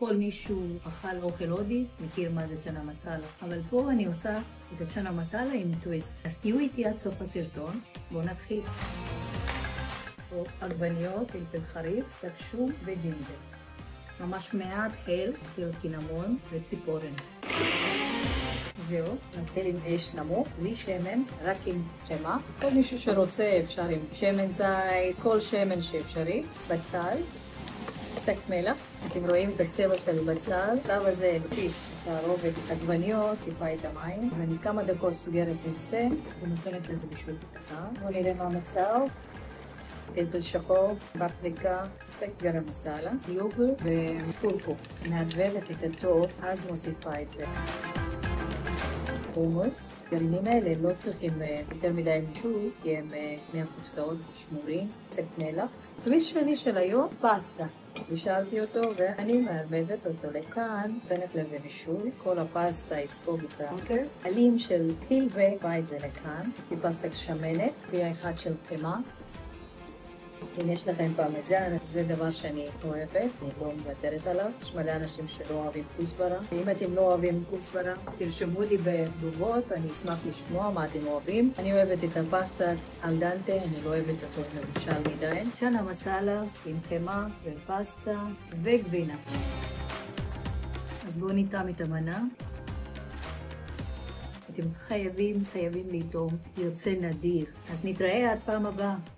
כל מישהו אכל אוכל הודי מכיר מה זה צ'נה מסאלה, אבל פה אני עושה את הצ'נה מסאלה עם טוויסט. אז תהיו איתי עד סוף הסרטון, בואו נתחיל. פה עגבניות, פלפל חריף, קצת שום וג'ינג'ר. ממש מעט הל, קינמון וציפורן. זהו, נתחיל עם אש נמוך, בלי שמן, רק עם חמאה. כל מישהו שרוצה אפשר עם שמן זית, כל שמן שאפשרי, בצל. קצת מלח, אתם רואים את הצבע של בצל, בשלב הזה נוסיף את הרובד עגבניות, טיפה את המים, אז אני כמה דקות סוגרת בנצה ונותנת לזה בישול קטן. בואו נראה מה המצב. פלפל שחור, פפריקה, קצת גרם מסאלה, יוגורט וקורקום. מערבבת את הטוב, אז מוסיפה את זה. חומוס. גרעינים האלה לא צריכים יותר מדי בישול, כי הם מהקופסאות שמורים, קצת מלח. טוויסט שלי של היום, פסטה. בישלתי אותו ואני מערבבת אותו לכאן, נותנת לזה בישול. כל הפסטה יספוג את העלים של טיל ובא את זה לכאן. טיפה שמנת, פיה אחד של חמאה. אם יש לכם פרמזן, זה דבר שאני אוהבת, אני לא מוותרת עליו. יש מלא אנשים שלא אוהבים כוסברה. ואם אתם לא אוהבים כוסברה, תרשמו לי בתגובות, אני אשמח לשמוע מה אתם אוהבים. אני אוהבת את הפסטה על דנטה, אני לא אוהבת אותו מבושל מדי. צ'נה מסאלה עם חמאה ופסטה וגבינה. אז בואו נטעם את המנה. אתם חייבים לטעום, יוצא נדיר. אז נתראה עד פעם הבאה.